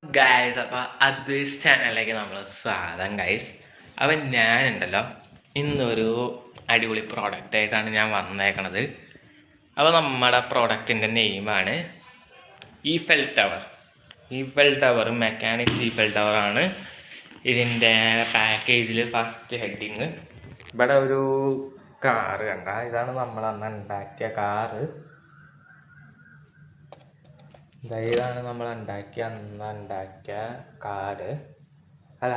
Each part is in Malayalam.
ഗൈസ്, അപ്പോൾ അദ്വൈസ് ചാനലിലേക്ക് നമ്മൾ സ്വാഗതം ഗൈസ്. അപ്പം ഞാനുണ്ടല്ലോ ഇന്നൊരു അടിപൊളി പ്രോഡക്റ്റ് ആയിട്ടാണ് ഞാൻ വന്നേക്കണത്. അപ്പോൾ നമ്മുടെ പ്രോഡക്റ്റിൻ്റെ നെയിമാണ് Eiffel tower. Eiffel tower mechanics Eiffel ടവറാണ് ഇതിൻ്റെ പാക്കേജിൽ ഫസ്റ്റ് ഹെഡിങ്. ഇവിടെ ഒരു കാറ് കണ്ട, ഇതാണ് നമ്മൾ അന്ന് ഉണ്ടാക്കിയ കാറ്. ഇതാണ് നമ്മൾ ഉണ്ടാക്കിയ കാറ്. അല്ല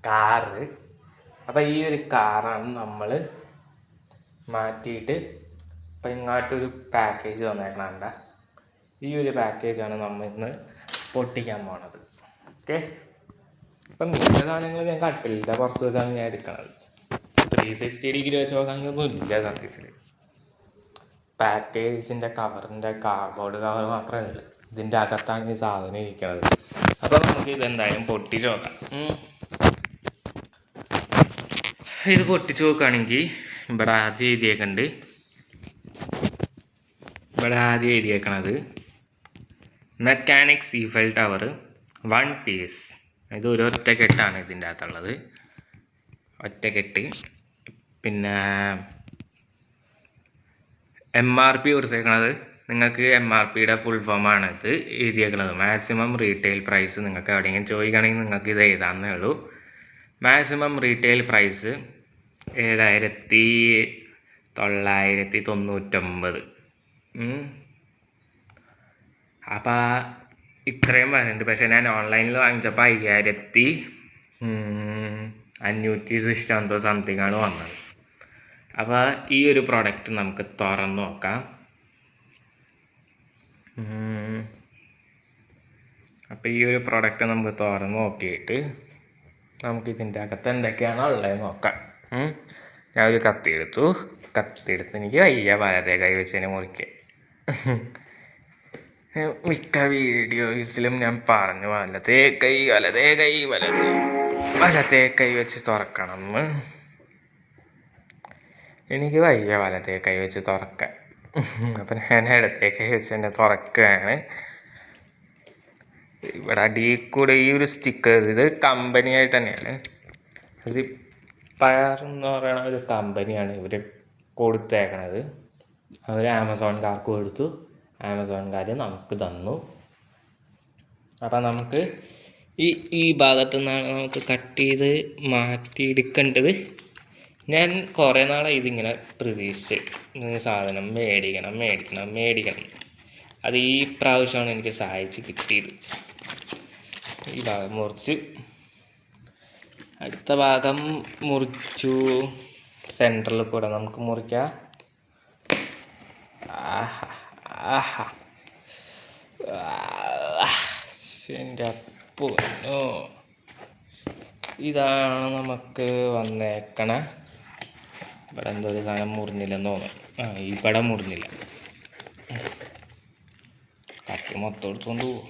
കാറ്. അപ്പം ഈ ഒരു കാറാണ് നമ്മൾ മാറ്റിയിട്ട് ഇപ്പം ഇങ്ങോട്ടൊരു പാക്കേജ് വന്നേക്കണണ്ട. ഈ ഒരു പാക്കേജാണ് നമ്മൾ ഇന്ന് പൊട്ടിക്കാൻ പോണത്. ഓക്കെ, ഇപ്പം മിക്ക സാധനങ്ങൾ ഞാൻ കട്ടിലില്ല, പുറത്ത് വെച്ചാണ് ഞാൻ എടുക്കണത്. 360 ഡിഗ്രി വെച്ച് നോക്കാനൊന്നും ഇല്ല സത്യത്തിൽ. പാക്കേജിൻ്റെ കവറിൻ്റെ കാർഡ്ബോർഡ് കവർ മാത്രമേ ഉള്ളൂ. ഇതിൻ്റെ അകത്താണ് ഈ സാധനം ഇരിക്കുന്നത്. അപ്പോൾ നമുക്ക് ഇതെന്തായാലും പൊട്ടിച്ച് നോക്കാം. ഇത് പൊട്ടിച്ച് നോക്കുകയാണെങ്കിൽ ഇവിടെ ആദ്യം എഴുതിയേക്കണത് മെക്കാനിക്സ് ഈഫൽ ടവർ 1 പീസ്. ഇത് ഒരു ഒറ്റക്കെട്ടാണ് ഇതിൻ്റെ അകത്തുള്ളത്, ഒറ്റക്കെട്ട്. പിന്നെ MRP കൊടുത്തേക്കണത് നിങ്ങൾക്ക് MRPയുടെ ഫുൾ ഫോമാണ് ഇത് എഴുതിയേക്കണത്. മാക്സിമം റീറ്റെയിൽ പ്രൈസ് നിങ്ങൾക്ക് എവിടെയെങ്കിലും ചോദിക്കുകയാണെങ്കിൽ നിങ്ങൾക്ക് ഇത് എഴുതാമെന്നേ ഉള്ളൂ. Maximum retail price 7,999. അപ്പോൾ ഇത്രയും വരുന്നുണ്ട്. പക്ഷേ ഞാൻ ഓൺലൈനിൽ വാങ്ങിച്ചപ്പോൾ 5,560 സംതിങ് ആണ് വന്നത്. അപ്പോൾ ഈ ഒരു പ്രോഡക്റ്റ് നമുക്ക് തുറന്ന് നോക്കാം. അപ്പോൾ ഈ ഒരു പ്രോഡക്റ്റ് നമുക്ക് തുറന്ന് നോക്കിയിട്ട് നമുക്കിതിൻ്റെ അകത്ത് എന്തൊക്കെയാണോ ഉള്ളത് നോക്കാം. ഞാൻ ഒരു കത്തിയെടുത്ത് എനിക്ക് വയ്യ വലതേ കൈ വെച്ചതിനെ മുറിക്കുക. മിക്ക വീഡിയോസിലും ഞാൻ പറഞ്ഞു വലതേ കൈ വെച്ച് തുറക്കണം. എനിക്ക് വയ്യ വലതേ കൈ വെച്ച് തുറക്കാൻ. അപ്പം ഞാൻ ഇടത്തേ കൈ വെച്ച് തന്നെ തുറക്കുകയാണ്. ഇവിടെ അടിയിൽ കൂടെ ഈ ഒരു സ്റ്റിക്കേഴ്സ്, ഇത് കമ്പനിയായിട്ട് തന്നെയാണ്. സിപ്പയർ എന്ന് പറയുന്ന ഒരു കമ്പനിയാണ് ഇവർ കൊടുത്തേക്കണത്. അവർ ആമസോൺകാർക്ക് കൊടുത്തു, ആമസോൺകാർ നമുക്ക് തന്നു. അപ്പം നമുക്ക് ഈ ഭാഗത്തു നിന്നാണ് നമുക്ക് കട്ട് ചെയ്ത് മാറ്റിയെടുക്കേണ്ടത്. ഞാൻ കുറേ നാളായി ഇതിങ്ങനെ പ്രതീക്ഷിച്ച് സാധനം മേടിക്കണം. അത് ഈ പ്രാവശ്യമാണ് എനിക്ക് സഹായിച്ച് കിട്ടിയത്. ഈ ഭാഗം മുറിച്ച് അടുത്ത ഭാഗം മുറിച്ചു. സെൻറ്ററിൽ കൂടെ നമുക്ക് മുറിക്കാം. എൻ്റെ പൊന്നോ, ഇതാണ് നമുക്ക് വന്നേക്കണ. ഇവിടെ എന്തോ ഒരു സാധനം മുറിഞ്ഞില്ലെന്ന് തോന്നുന്നു. ഇവിടെ മുറിഞ്ഞില്ല. കട്ടി മൊത്തം എടുത്തുകൊണ്ട് പോകും.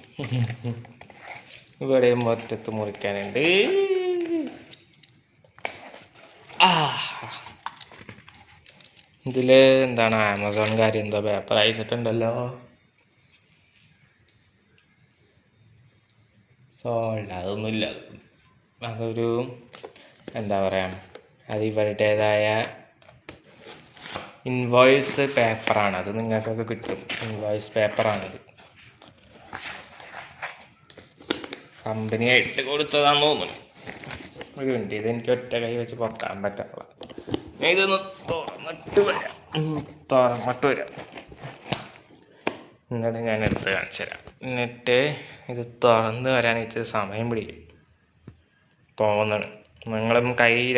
ഇവിടെ മൊത്തത്ത് മുറിക്കാനുണ്ട്. ഇതിൽ എന്താണ് ആമസോൺകാർ എന്തോ പേപ്പർ അയച്ചിട്ടുണ്ടല്ലോ. അതൊന്നുമില്ല. അതൊരു എന്താ പറയുക, അത് ഇവരുടേതായ ഇൻവോയ്സ് പേപ്പറാണ്. അത് നിങ്ങൾക്കൊക്കെ കിട്ടും. ഇൻവോയ്സ് പേപ്പറാണിത്. കമ്പനിയായിട്ട് കൊടുത്തതാന്ന് തോന്നുന്നു. ഒരു മിനിറ്റ്, ഇതെനിക്ക് ഒറ്റ കൈ വെച്ച് പൊക്കാൻ പറ്റില്ല. ഞാൻ ഇതൊന്ന് തുറന്നിട്ട് വരാം. എന്നിട്ട് ഞാൻ എടുത്ത് കാണിച്ചു തരാം. എന്നിട്ട് ഇത് തുറന്ന് വരാൻ ഇച്ചിരി സമയം പിടിക്കും തോന്നണം. നിങ്ങളും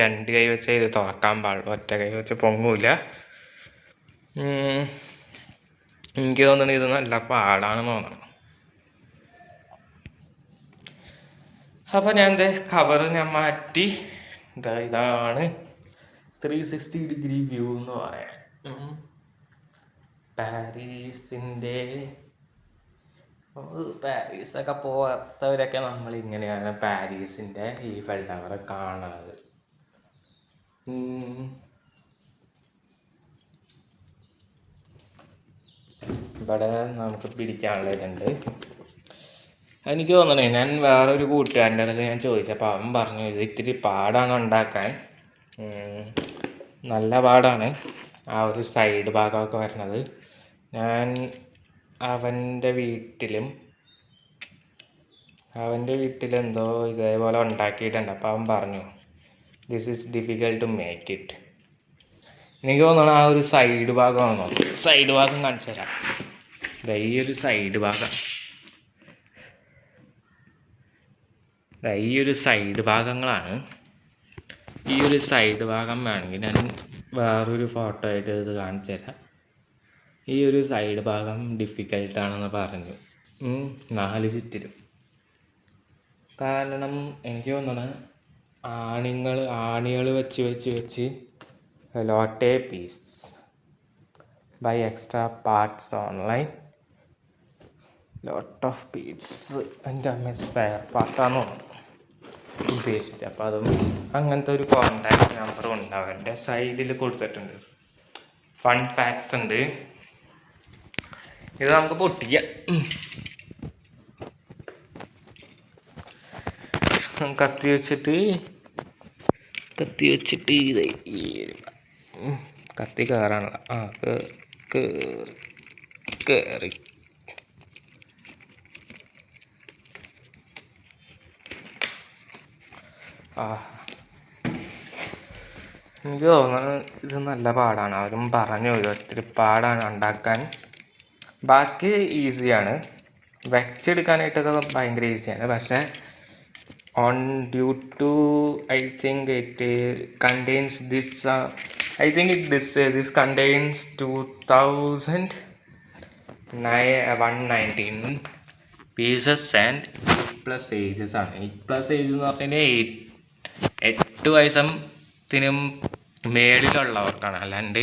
രണ്ട് കൈ വെച്ച് ഇത് തുറക്കാൻ പാടുള്ളൂ, ഒറ്റ കൈ വെച്ച് പൊങ്ങൂല. എനിക്ക് തോന്നുന്നു ഇത് നല്ല പാടാണെന്ന് തോന്നണം. അപ്പോൾ ഞാൻ കവർ മാറ്റി. ഇതാണ് 360 ഡിഗ്രി വ്യൂ എന്ന് പറയാം. പാരീസൊക്കെ പോകാത്തവരൊക്കെ നമ്മളിങ്ങനെയാണ് പാരീസിൻ്റെ ഈഫൽ ടവർ കാണുന്നത്. ഇവിടെ നമുക്ക് പിടിക്കാനുള്ള ഇതുണ്ട്. എനിക്ക് തോന്നണേ, ഞാൻ വേറൊരു കൂട്ടുകാരൻ്റെ അടുത്ത് ഞാൻ ചോദിച്ചപ്പോൾ അവൻ പറഞ്ഞു ഇത് ഇത്തിരി പാടാണ് ഉണ്ടാക്കാൻ, നല്ല പാടാണ് ആ ഒരു സൈഡ് ഭാഗമൊക്കെ വരണത്. ഞാൻ അവൻ്റെ വീട്ടിലെന്തോ ഇതേപോലെ ഉണ്ടാക്കിയിട്ടുണ്ട്. അപ്പോൾ അവൻ പറഞ്ഞു this is difficult to make it. എനിക്ക് തോന്നണം ആ ഒരു സൈഡ് ഭാഗമാണോ, സൈഡ് ഭാഗം കാണിച്ചു തരാം. ഈ ഒരു സൈഡ് ഭാഗം, ഈ ഒരു സൈഡ് ഭാഗങ്ങളാണ്. ഈ ഒരു സൈഡ് ഭാഗം വേണമെങ്കിൽ ഞാൻ വേറൊരു ഫോട്ടോ ആയിട്ട് ഇത് കാണിച്ചു തരാം. ഈ ഒരു സൈഡ് ഭാഗം ഡിഫിക്കൽട്ടാണെന്ന് പറഞ്ഞു 4 ചുറ്റിലും. കാരണം എനിക്ക് തോന്നണം ആണികൾ വെച്ച് ലോട്ടേ piece by extra parts online lot of piece എൻ്റെ അമ്മ സ്പെയർ പാർട്ടാണെന്ന് തോന്നുന്നു ഉദ്ദേശിച്ചത്. അപ്പോൾ അതും അങ്ങനത്തെ ഒരു കോണ്ടാക്ട് നമ്പറും ഉണ്ട് അവരുടെ സൈഡിൽ കൊടുത്തിട്ടുണ്ട്. ഫൺ ഫാക്ട്സ് ഉണ്ട്. ഇത് നമുക്ക് പൊട്ടിക്കാം. കത്തി വെച്ചിട്ട് ഇത് കത്തി കയറാനുള്ള കയറി എനിക്ക് തോന്നുന്നത് ഇത് നല്ല പാടാണ്. അവരും പറഞ്ഞു ഒത്തിരി പാടാണ് ഉണ്ടാക്കാൻ. ബാക്കി ഈസിയാണ്, വെച്ചെടുക്കാനായിട്ടൊക്കെ ഭയങ്കര ഈസിയാണ്. പക്ഷേ on due to I think it contains this this contains 2119 pieces and 8+ ages ആണ്. 8+ ഏജ് എന്ന് പറഞ്ഞാൽ 8 വയസ്സിനും മേളിലുള്ളവർക്കാണ്, അല്ലാണ്ട്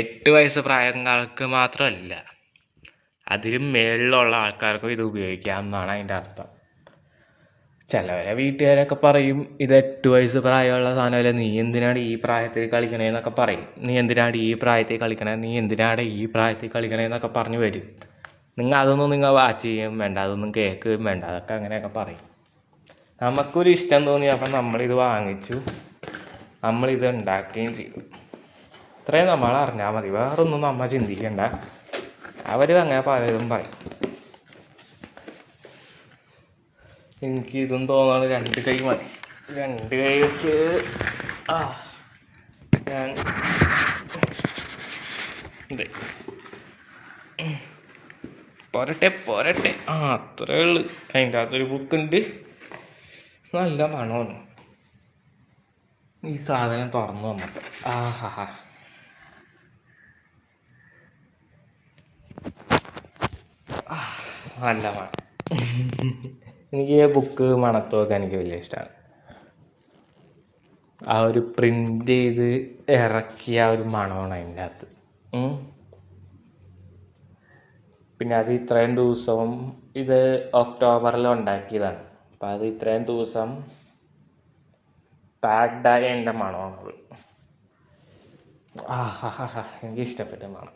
8 വയസ്സ് പ്രായക്കാർക്ക് മാത്രമല്ല, അതിലും മേളിലുള്ള ആൾക്കാർക്കും ഇത് ഉപയോഗിക്കാം എന്നാണ് അതിൻ്റെ അർത്ഥം. ചിലവരെ വീട്ടുകാരൊക്കെ പറയും ഇത് 8 വയസ്സ് പ്രായമുള്ള സാധനമല്ല, നീ എന്തിനാണ് ഈ പ്രായത്തിൽ കളിക്കണേന്നൊക്കെ പറയും. നീ എന്തിനാണ് ഈ പ്രായത്തിൽ കളിക്കണേന്നൊക്കെ പറഞ്ഞു വരും. അതൊന്നും നിങ്ങൾ വാച്ച് ചെയ്യും വേണ്ട, അതൊന്നും കേൾക്കുകയും വേണ്ട, അതൊക്കെ അങ്ങനെയൊക്കെ പറയും. നമുക്കൊരു ഇഷ്ടം തോന്നി, അപ്പം നമ്മളിത് വാങ്ങിച്ചു, നമ്മളിത് ഉണ്ടാക്കുകയും ചെയ്തു. ഇത്രയും നമ്മൾ അറിഞ്ഞാൽ മതി, വേറൊന്നും നമ്മൾ ചിന്തിക്കണ്ട. അവർ അങ്ങനെ പലതും പറയും. എനിക്ക് ഇതും തോന്നാണ് 2 കൈ മതി. 2 കൈ വെച്ച് ഞാൻ പോരട്ടെ അത്രേ ഉള്ളു. അതിൻ്റെ അകത്തൊരു ബുക്കുണ്ട്, നല്ല മണമാണ്. ഈ സാധനം തുറന്നു വന്നിട്ട് നല്ല മണം. എനിക്ക് ഈ ബുക്ക് മണത്തുമൊക്കെ എനിക്ക് വലിയ ഇഷ്ടമാണ്. ആ ഒരു പ്രിൻ്റ് ചെയ്ത് ഇറക്കിയ ഒരു മണമാണ് അതിൻ്റെ അകത്ത്. പിന്നെ അത് ഇത്രയും ദിവസവും, ഇത് ഒക്ടോബറിൽ ഉണ്ടാക്കിയതാണ്. അപ്പം അത് ഇത്രയും ദിവസം പാക്ഡായ എൻ്റെ മണമാണത്. എനിക്ക് ഇഷ്ടപ്പെട്ട മണം.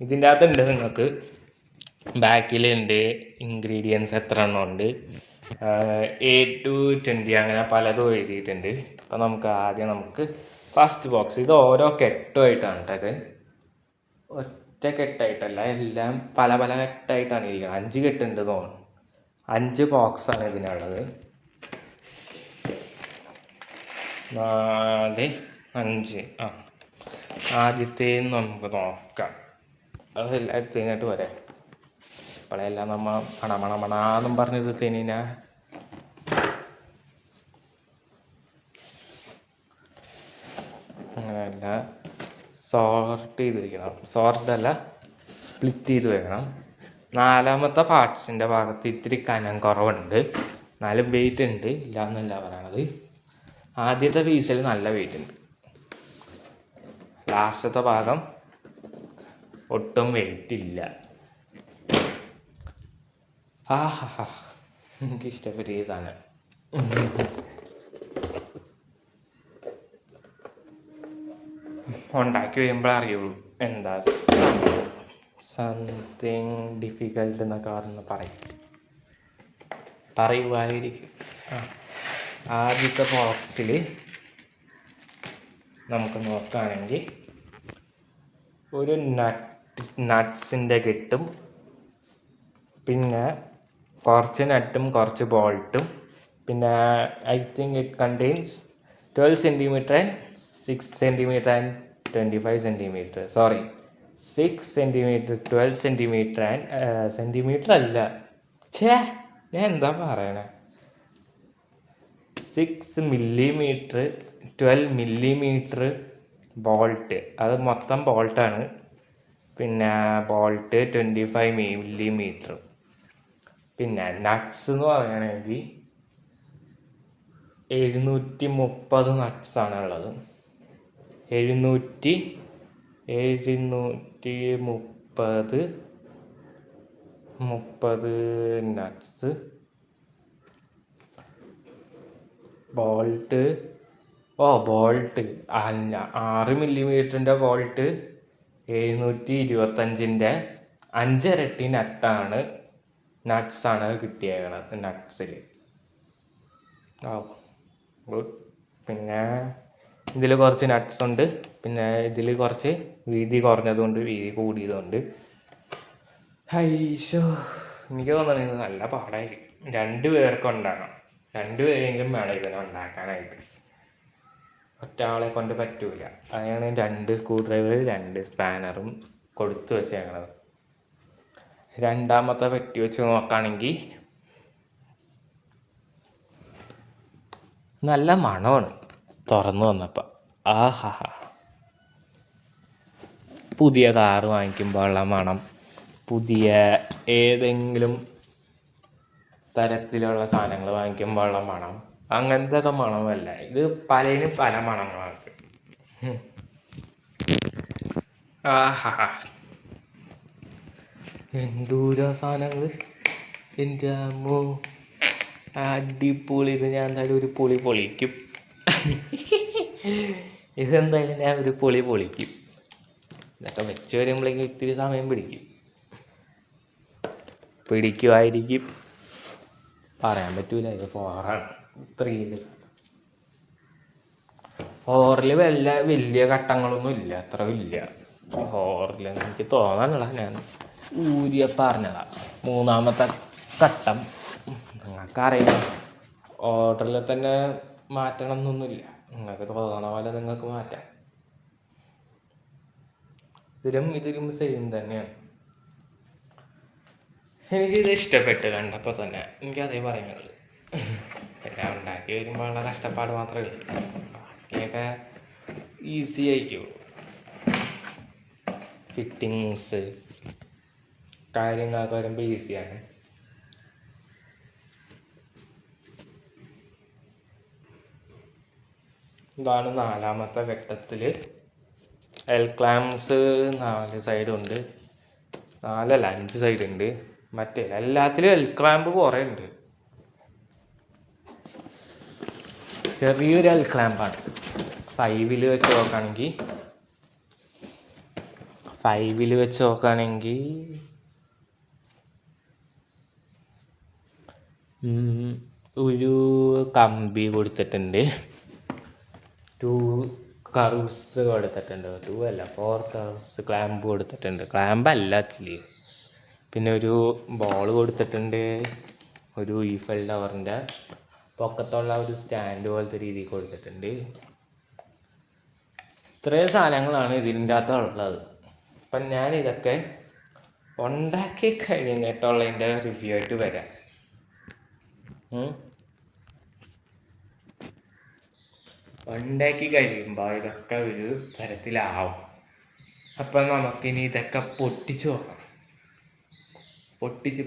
ഇതിൻ്റെ അകത്തുണ്ട്, നിങ്ങൾക്ക് ബാക്കിലുണ്ട് ഇൻഗ്രീഡിയൻസ് എത്ര എണ്ണം ഉണ്ട്, A to 20 അങ്ങനെ പലതും എഴുതിയിട്ടുണ്ട്. അപ്പം നമുക്ക് ഫസ്റ്റ് ബോക്സ്, ഇത് ഓരോ കെട്ടുമായിട്ടാണ് കേട്ടത്, ഒറ്റ കെട്ടായിട്ടല്ല, എല്ലാം പല കെട്ടായിട്ടാണ് ഇരിക്കുന്നത്. 5 കെട്ടുണ്ട് തോന്നുന്നു. 5 ബോക്സാണ് ഇതിനുള്ളത്. 4, 5. ആദ്യത്തെ നമുക്ക് നോക്കാം. അത് എല്ലായിടത്തും ഇങ്ങോട്ട് വരാം. ഇപ്പോഴെല്ലാം നമ്മൾ മണമണെന്നും പറഞ്ഞത് തേനീന അങ്ങനെയല്ല, സോർട്ട് ചെയ്തിരിക്കണം. സോർട്ടല്ല, സ്പ്ലിറ്റ് ചെയ്ത് വെക്കണം. 4ാമത്തെ പാർട്സിൻ്റെ ഭാഗത്ത് ഇത്തിരി കനം കുറവുണ്ട്, എന്നാലും വെയിറ്റ് ഉണ്ട്, ഇല്ല എന്നല്ല പറയണത്. ആദ്യത്തെ പീസിൽ നല്ല വെയിറ്റ് ഉണ്ട്, ലാസ്റ്റത്തെ ഭാഗം ഒട്ടും വെയിറ്റ് ഇല്ല. എനിക്കിഷ്ടപ്പെട്ട ഈ സാധനം. ഉണ്ടാക്കി വരുമ്പോഴേ അറിയുള്ളൂ എന്താ സംതിങ് ഡിഫിക്കൽട്ട് എന്നൊക്കെ പറയുമായിരിക്കും. ആദ്യത്തെ ബോക്സിൽ നമുക്ക് നോക്കുകയാണെങ്കിൽ ഒരു നട്ട്സിൻ്റെ കിട്ടും, പിന്നെ കുറച്ച് നട്ടും കുറച്ച് ബോൾട്ടും, പിന്നെ I think it contains 12 centimetre and 6 centimetre and 25 centimetre, sorry 6 centimetre 12 centimetre and centimetre അല്ല, ഞാൻ എന്താ പറയണേ, 6 മില്ലിമീറ്റർ 12 മില്ലിമീറ്റർ ബോൾട്ട്, അത് മൊത്തം ബോൾട്ടാണ്. പിന്നെ ബോൾട്ട് 25 മില്ലിമീറ്റർ. പിന്നെ നട്ട്സ് എന്ന് പറയുകയാണെങ്കിൽ 730 നട്ട്സാണ് ഉള്ളത്. 730 നട്ട്സ്. ബോൾട്ട് അല്ല, 6 മില്ലിമീറ്ററിൻ്റെ ബോൾട്ട് 725-ൻ്റെ 5 ഇരട്ടി നട്ട്സാണ് കിട്ടിയേക്കണത് നട്ട്സിൽ. ഗുഡ്. പിന്നെ ഇതിൽ കുറച്ച് നട്ട്സ് ഉണ്ട്, പിന്നെ ഇതിൽ കുറച്ച് വീതി കുറഞ്ഞതുകൊണ്ട് വീതി കൂടിയതുകൊണ്ട്. ഹൈഷോ, എനിക്ക് തോന്നുന്നത് നല്ല പാടായിരിക്കും. 2 പേർക്ക് ഉണ്ടാക്കണം, 2 പേരെങ്കിലും വേണം ഇതിനെ ഉണ്ടാക്കാനായിട്ട്. ഒറ്റ ആളെ കൊണ്ട് പറ്റൂല. അതിനാണ് 2 സ്ക്രൂ ഡ്രൈവർ 2 സ്പാനറും കൊടുത്തു വെച്ചേക്കണത്. രണ്ടാമത്തെ പെട്ടി വെച്ച് നോക്കുകയാണെങ്കിൽ നല്ല മണമാണ് തുറന്നു വന്നപ്പോൾ. പുതിയ കാറ് വാങ്ങിക്കുമ്പോൾ ഉള്ള മണം, പുതിയ ഏതെങ്കിലും തരത്തിലുള്ള സാധനങ്ങൾ വാങ്ങിക്കുമ്പോൾ ഉള്ള മണം, അങ്ങനത്തെ ഒക്കെ മണമല്ല ഇത്. പലതിനും പല മണങ്ങളാണ്. എന്തൂരാ സാധനങ്ങൾ, എൻ്റെ അമ്മോ, അടിപൊളി. ഇത് ഞാൻ എന്തായാലും ഒരു പൊളിക്കും. ഇതെന്തായാലും ഞാൻ ഒരു പൊളിക്കും. ഇതൊക്കെ വെച്ച് വരുമ്പോഴേക്കും ഇത്തിരി സമയം പിടിക്കുമായിരിക്കും, പറയാൻ പറ്റൂല. ഇത് 4ആണ്. 4ൽ വലിയ ഘട്ടങ്ങളൊന്നും ഇല്ല, അത്ര ഇല്ല 4ൽ. എനിക്ക് തോന്നാനുള്ള ഞാൻ ഊരിയ പറഞ്ഞതാ. 3ാമത്തെ ഘട്ടം നിങ്ങൾക്കറിയാം. ഓർഡറിൽ തന്നെ മാറ്റണം എന്നൊന്നുമില്ല, നിങ്ങൾക്ക് തോന്നണ പോലെ നിങ്ങൾക്ക് മാറ്റാം. ഇതിലും സെയിം തന്നെയാണ്. എനിക്കിത് ഇഷ്ടപ്പെട്ട് കണ്ടപ്പോൾ തന്നെ എനിക്കതേ പറയുന്നത്. എല്ലാം ഉണ്ടാക്കി വരുമ്പോഴുള്ള കഷ്ടപ്പാട് മാത്രമേ ഉള്ളൂ, ബാക്കിയൊക്കെ ഈസി ആയിക്കോളൂ. ഫിറ്റിങ്സ് കാര്യങ്ങളൊക്കെ വരുമ്പോൾ ഈസിയാണ്. ഇതാണ് 4ാമത്തെ ഘട്ടത്തിൽ. എൽ ക്ലാംസ് 4 സൈഡുണ്ട്, 4 അല്ല 5 സൈഡുണ്ട്. മറ്റേ എല്ലാത്തിലും എൽ ക്ലാമ്പ് കുറേ ഉണ്ട്. ചെറിയൊരു എൽ ക്ലാമ്പാണ്. 5ൽ വെച്ച് നോക്കുകയാണെങ്കിൽ ഒരു കമ്പി കൊടുത്തിട്ടുണ്ട്, 2 കർവ്സ് കൊടുത്തിട്ടുണ്ട്, 2 അല്ല 4 കർവ്സ് ക്ലാമ്പ് കൊടുത്തിട്ടുണ്ട്. ക്ലാമ്പല്ല ആക്ച്വലി. പിന്നെ ഒരു ബോൾ കൊടുത്തിട്ടുണ്ട്, ഒരു ഈഫൽ ടവറിൻ്റെ പൊക്കത്തുള്ള ഒരു സ്റ്റാൻഡ് പോലത്തെ രീതിയിൽ കൊടുത്തിട്ടുണ്ട്. ഇത്രയും സാധനങ്ങളാണ് ഇതിൻ്റെ അകത്തുള്ളത്. അപ്പം ഞാനിതൊക്കെ ഉണ്ടാക്കി കഴിഞ്ഞിട്ടുള്ളതിൻ്റെ റിവ്യൂ ആയിട്ട് വരാം. ഉണ്ടാക്കി കഴിയുമ്പോൾ ഇതൊക്കെ ഒരു തരത്തിലാവും. അപ്പം നമുക്കിനി ഇതൊക്കെ പൊട്ടിച്ച് നോക്കാം. പൊട്ടിച്ച്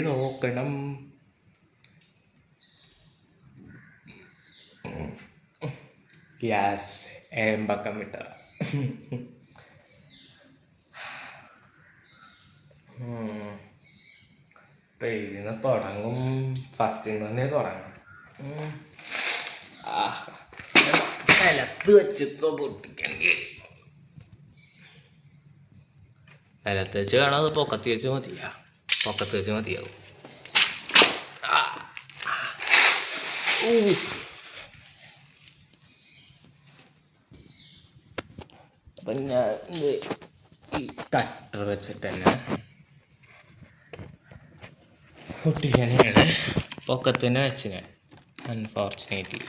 നോക്കണം. ഗ്യാസ് ഏമ്പക്കം വിട്ടതാ. ഇതിന്ന് തുടങ്ങും. ഫസ്റ്റിൽ തന്നെ തുടങ്ങും. നിലത്ത് വെച്ചിട്ടോ പൊട്ടിക്കണമെങ്കിൽ നിലത്ത് വെച്ച് വേണം, അത് പൊക്കത്ത് വെച്ച് മതിയാ, പൊക്കത്ത് വെച്ച് മതിയാവും. അപ്പം ഞാൻ ഈ കട്ടർ വെച്ചിട്ട് തന്നെ ഒട്ടിക്കാനാണ് പൊക്കത്തിന് വെച്ച് ഞാൻ. Unfortunately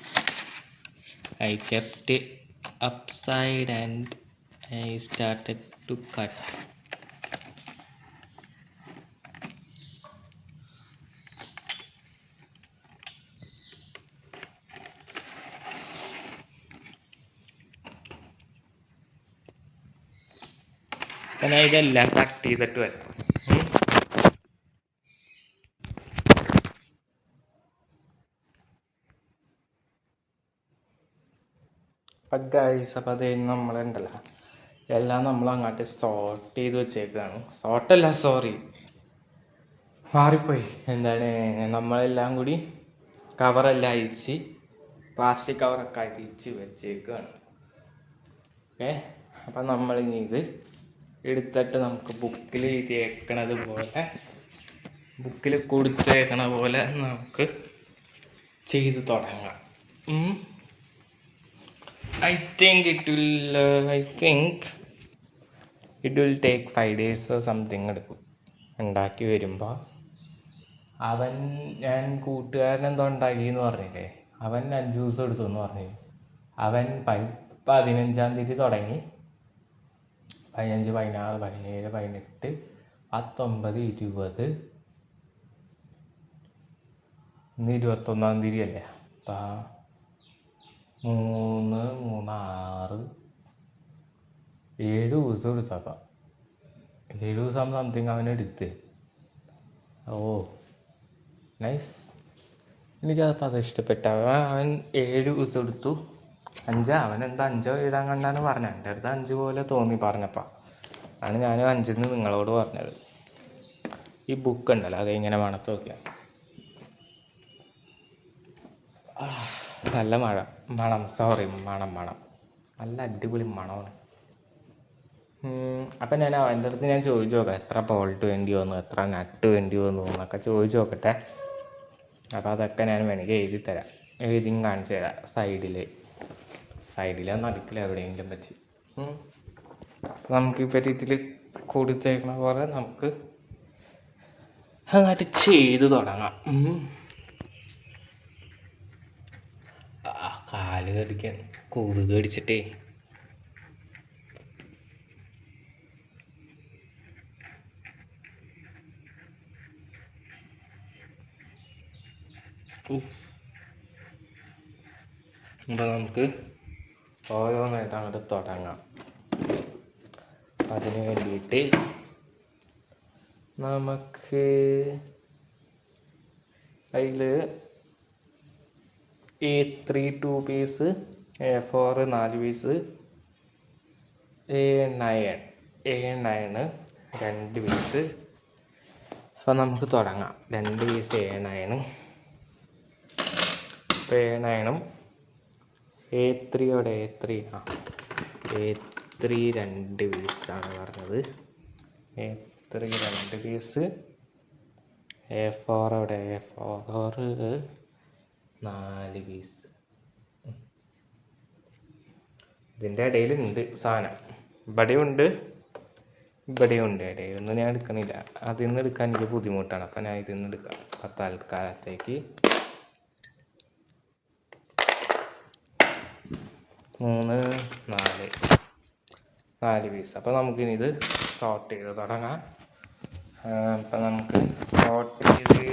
I kept it upside and I started to cut. ഞാൻ ഇതെല്ലാം കട്ട് ചെയ്തിട്ട് വരാം. അപ്പം ഗൈസ്, അപ്പം അത് നമ്മളുണ്ടല്ലോ എല്ലാം നമ്മൾ അങ്ങോട്ട് സോർട്ട് ചെയ്ത് വെച്ചേക്കാണ്. സോർട്ടല്ല, സോറി, മാറിപ്പോയി. എന്താണ്, നമ്മളെല്ലാം കൂടി കവറെല്ലാം അയച്ച് പ്ലാസ്റ്റിക് കവറൊക്കെ അടിച്ച് വെച്ചേക്കാണ്. ഓക്കെ, അപ്പം നമ്മളിനി ഇത് എടുത്തിട്ട് നമുക്ക് ബുക്കിൽ എഴുതിയേക്കണത് പോലെ, ബുക്കിൽ കൊടുത്തേക്കണ പോലെ നമുക്ക് ചെയ്ത് തുടങ്ങാം. I think it will take 5 days or something എടുക്കും ഉണ്ടാക്കി വരുമ്പോൾ. ഞാൻ കൂട്ടുകാരൻ എന്തോ ഉണ്ടാക്കിയെന്ന് പറഞ്ഞില്ലേ, അവൻ 5 ദിവസം എടുത്തു എന്ന് പറഞ്ഞു. അവൻ 15-ാം തീയതി തുടങ്ങി, 15, 16, 17, 18, 19, 20, ഇന്ന് 21-ാം തീയതി അല്ലേ. അപ്പം 3, 6, 7 ദിവസം എടുത്തപ്പം 7 ദിവസം സംതിങ് അവനെടുത്ത്. ഓ നൈസ്, എനിക്കതപ്പോൾ അത് ഇഷ്ടപ്പെട്ട. അവൻ 7 ദിവസം എടുത്തു. 5, അവനെന്താ 5 എഴുതാൻ കണ്ടാന്ന് പറഞ്ഞത്. എൻ്റെ അടുത്ത് 5 പോലെ തോന്നി പറഞ്ഞപ്പോൾ ആണ് ഞാൻ 5 നിങ്ങളോട് പറഞ്ഞത്. ഈ ബുക്ക് ഉണ്ടല്ലോ, അതെങ്ങനെ മണത്ത് നോക്കിയാൽ നല്ല മണം നല്ല അടിപൊളി മണമാണ്. അപ്പം ഞാൻ അവൻ്റെ അടുത്ത് ഞാൻ ചോദിച്ചു നോക്കാം എത്ര ബോൾട്ട് വേണ്ടി വന്നു, എത്ര നട്ട് വേണ്ടി വന്നു എന്നൊക്കെ ചോദിച്ചു നോക്കട്ടെ. അപ്പോൾ അതൊക്കെ ഞാൻ വേണമെങ്കിൽ എഴുതിത്തരാം, എഴുതിയും കാണിച്ചു തരാം. സൈഡിലോ നടുക്കിലോ എവിടെയെങ്കിലും വെച്ച് നമുക്കിപ്പോൾ ഇതിൽ കൊടുത്തേക്കണ പോലെ നമുക്ക് അങ്ങോട്ട് ചെയ്ത് തുടങ്ങാം. കാല് കടിക്കാൻ കൊതുക് കടിച്ചിട്ടേ. അപ്പോൾ നമുക്ക് ഓരോന്നായിട്ട് അങ്ങോട്ട് തുടങ്ങാം. അതിന് വേണ്ടിയിട്ട് നമുക്ക് അതിൽ A3 2 piece, A4 4 piece, A9 2 piece. അപ്പോൾ നമുക്ക് തുടങ്ങാം. 2 പീസ് A9, അപ്പോൾ A9ഉം A3 A3 2 പീസാണ് പറഞ്ഞത്. A3 2 piece, A4 A4 4 piece. ഇതിൻ്റെ ഇടയിലുണ്ട് സാധനം, ഇവിടെയുണ്ട് ഇടയിലൊന്നും ഞാൻ എടുക്കണില്ല. അതിൽ നിന്ന് എടുക്കാൻ എനിക്ക് ബുദ്ധിമുട്ടാണ്. അപ്പം ഞാൻ ഇതിൽ നിന്ന് എടുക്കാം. അപ്പം തൽക്കാലത്തേക്ക് 3 4 പീസ്. അപ്പോൾ നമുക്കിനി ഇത് സോർട്ട് ചെയ്ത് തുടങ്ങാം. അപ്പം നമുക്ക് സോർട്ട് ചെയ്ത്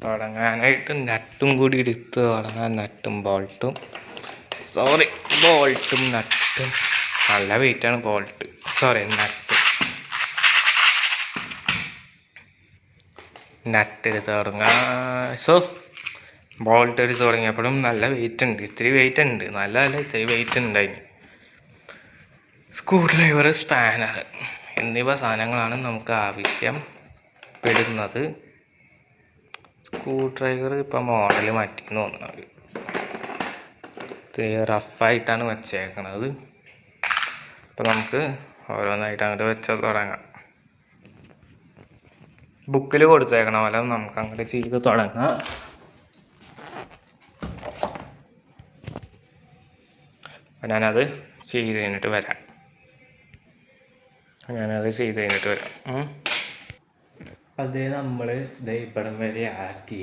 തുടങ്ങാനായിട്ട് നട്ടും കൂടി എടുത്ത് തുടങ്ങാൻ. നട്ടും ബോൾട്ടും നട്ടും നല്ല വെയിറ്റാണ് നട്ട് എടുത്ത് തുടങ്ങാം. ബോൾട്ട് എടുത്ത് തുടങ്ങിയപ്പോഴും നല്ല വെയിറ്റ് ഉണ്ട്, ഇത്തിരി വെയിറ്റ് ഉണ്ട് അതിന്. സ്ക്രൂ ഡ്രൈവർ, സ്പാനർ എന്നിവ സാധനങ്ങളാണ് നമുക്ക് ആവശ്യപ്പെടുന്നത്. സ്ക്രൂ ഡ്രൈവർ ഇപ്പം മോഡൽ മാറ്റിയെന്ന് തോന്നുന്നത്, റഫായിട്ടാണ് വെച്ചേക്കണത്. അപ്പം നമുക്ക് ഓരോന്നായിട്ട് അങ്ങോട്ട് വെച്ച് തുടങ്ങാം. ബുക്കിൽ കൊടുത്തേക്കണ പോലെ നമുക്ക് അങ്ങോട്ട് ചെയ്ത് തുടങ്ങാം. ഞാനത് ചെയ്ത് കഴിഞ്ഞിട്ട് വരാം. അതേ നമ്മൾ ഇവിടം വരെ ആക്കി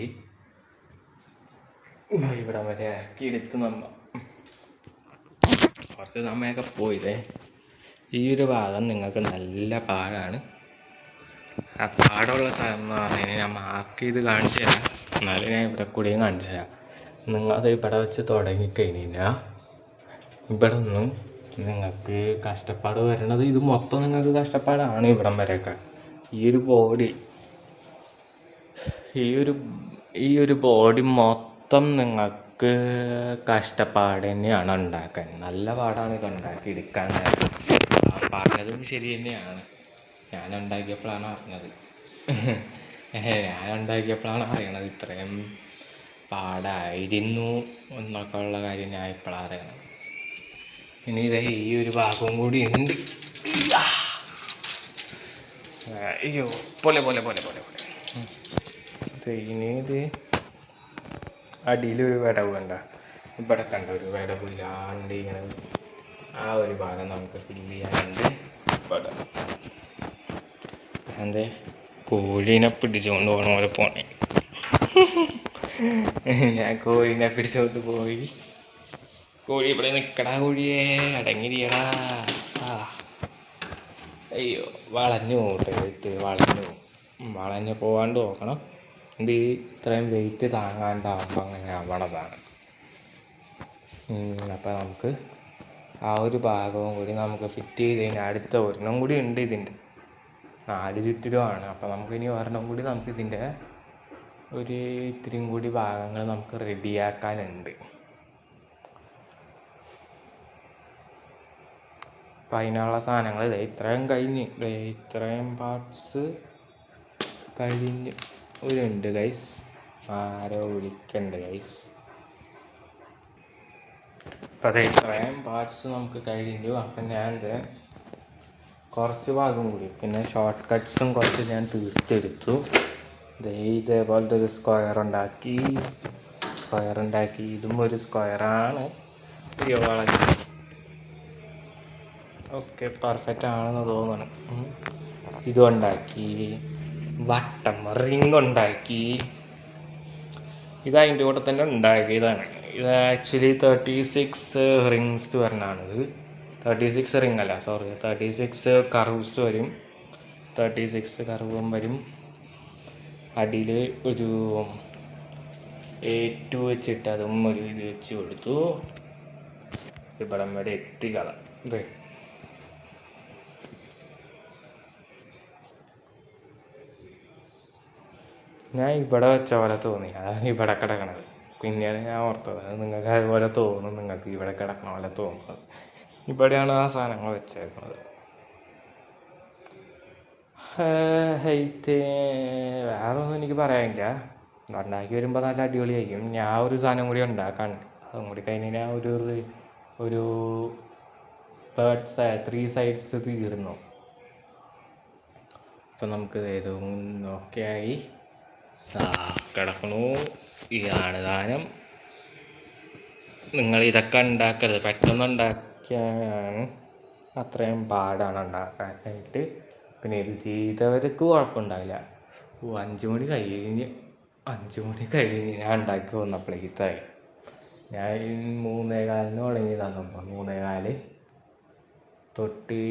എടുത്ത് നമ്മൾ കുറച്ച് സമയമൊക്കെ പോയില്ലേ. ഈ ഒരു ഭാഗം നിങ്ങൾക്ക് നല്ല പാടാണ്. ആ പാടുള്ള സ്ഥലം എന്ന് പറഞ്ഞു കഴിഞ്ഞാൽ ഞാൻ മാർക്ക് ചെയ്ത് കാണിച്ചു തരാം. എന്നാലും ഞാൻ ഇവിടെ കൂടെയും കാണിച്ചു തരാം. നിങ്ങളത് ഇവിടെ വെച്ച് തുടങ്ങിക്കഴിഞ്ഞാൽ ഇവിടെ നിന്നും നിങ്ങൾക്ക് കഷ്ടപ്പാട് വരണത് ഇത് മൊത്തം നിങ്ങൾക്ക് കഷ്ടപ്പാടാണ്. ഇവിടം വരെയൊക്കെ ഈ ഒരു ബോഡി മൊത്തം നിങ്ങൾക്ക് കഷ്ടപ്പാട് തന്നെയാണ് ഉണ്ടാക്കാൻ. നല്ല പാടാണ് ഇത് ഉണ്ടാക്കി എടുക്കാൻ. പറഞ്ഞതും ശരി തന്നെയാണ്. ഞാൻ ഉണ്ടാക്കിയപ്പോഴാണ് അറിയണത് ഇത്രയും പാടായിരുന്നു എന്നൊക്കെ ഉള്ള കാര്യം ഞാൻ ഇപ്പോഴാണ് അറിയണത്. ഇനി ഇതേ ഈ ഒരു ഭാഗവും കൂടി ഉണ്ട്. അയ്യോ പോലെ ഇനി ഇത് അടിയിലൊരു വിടവ് കണ്ട, ഇവിടെ കണ്ട ഒരു വിടവില്ലാണ്ട് ഇങ്ങനെ ആ ഒരു ഭാഗം നമുക്ക് ഫില്ല് ചെയ്യാനുണ്ട്. ഇവിടെ അതെ കോഴീനെ പിടിച്ചുകൊണ്ട് പോകണ പോലെ പോണേ. ഞാൻ കോഴീനെ പിടിച്ചുകൊണ്ട് പോയി. കോഴി ഇവിടെ നിൽക്കടാ, കോഴിയേ അടങ്ങിരിയടാ. അയ്യോ വളഞ്ഞു പോട്ടെ, വളഞ്ഞു പോകാണ്ട് നോക്കണം. ഇത് ഇത്രയും വെയിറ്റ് താങ്ങാണ്ടാകുമ്പോൾ അങ്ങനെ ആവണതാണ്. അപ്പം നമുക്ക് ആ ഒരു ഭാഗവും കൂടി നമുക്ക് ഫിറ്റ് ചെയ്ത് കഴിഞ്ഞാൽ അടുത്ത ഒരെണ്ണം കൂടി ഉണ്ട്. ഇതിൻ്റെ 4 ചുറ്റിലുമാണ്. അപ്പം നമുക്കിനി ഒരെണ്ണം കൂടി നമുക്കിതിൻ്റെ ഒരു ഇത്രയും കൂടി ഭാഗങ്ങൾ നമുക്ക് റെഡിയാക്കാനുണ്ട്. അപ്പം അതിനുള്ള സാധനങ്ങൾ ഇത്രയും പാർട്സ് കഴിഞ്ഞ് ഉണ്ട് ഗൈസ്. ആരോ വിളിക്കണ്ട് ഗൈസ്. അപ്പം അത് ഇത്രയും പാർട്സ് നമുക്ക് കഴിഞ്ഞു. അപ്പം ഞാൻ കുറച്ച് ഭാഗം കൂടി പിന്നെ ഷോർട്ട് കട്ട്സും കുറച്ച് ഞാൻ തീർത്തെടുത്തു. ഇതേപോലത്തെ ഒരു സ്ക്വയർ ഉണ്ടാക്കി. ഇതും ഒരു സ്ക്വയറാണ്. ഓക്കെ പെർഫെക്റ്റ് ആണെന്ന് തോന്നണം. ഇതും ഉണ്ടാക്കി, വട്ടം റിങ് ഉണ്ടാക്കി. ഇത് അതിൻ്റെ കൂടെ തന്നെ ഉണ്ടാക്കിയതാണ്. ഇത് ആക്ച്വലി 36 റിങ്സ് വരണാണിത്. 36 റിങ് അല്ല, 36 കർവ്സ് വരും. 36 കർവും വരും. അടിയിൽ ഒരു 8 വെച്ചിട്ട് അതും ഒരു ഇത് വെച്ച് കൊടുത്തു. ഇവിടം വരെ എത്തി കഥ. ഞാൻ ഇവിടെ വെച്ച പോലെ തോന്നി, അതാണ് ഇവിടെ കിടക്കണത്. പിന്നെയാണ് ഞാൻ ഓർത്തത് നിങ്ങൾക്ക് അതുപോലെ തോന്നും, നിങ്ങൾക്ക് ഇവിടെ കിടക്കണ പോലെ തോന്നുന്നത്. ഇവിടെയാണ് ആ സാധനങ്ങൾ വെച്ചേക്കുന്നത്. വേറെ ഒന്നും എനിക്ക് പറയാനില്ല. ഉണ്ടാക്കി വരുമ്പോൾ നല്ല അടിപൊളിയായിരിക്കും. ഞാൻ ഒരു സാധനം കൂടി ഉണ്ടാക്കാനുണ്ട്. അതും കൂടി കഴിഞ്ഞാൽ ഒരു 3 സൈഡ്സ് തീർന്നു. അപ്പം നമുക്ക് ഏതും ഓക്കെ ആയി കിടക്കണു. ഇതാണ് സാധനം. നിങ്ങൾ ഇതൊക്കെ ഉണ്ടാക്കരുത്, പെട്ടെന്ന് ഉണ്ടാക്കിയാണ്. അത്രയും പാടാണ് ഉണ്ടാക്കാനായിട്ട്. പിന്നെ ഇത് ചെയ്തവർക്ക് കുഴപ്പമുണ്ടാവില്ല. 5 മണി കഴിഞ്ഞ് ഞാൻ ഉണ്ടാക്കി വന്നപ്പോഴേക്ക് ഇത്രയായി. ഞാൻ 3:15 തുടങ്ങി തന്നപ്പോൾ 3:15 തൊട്ട്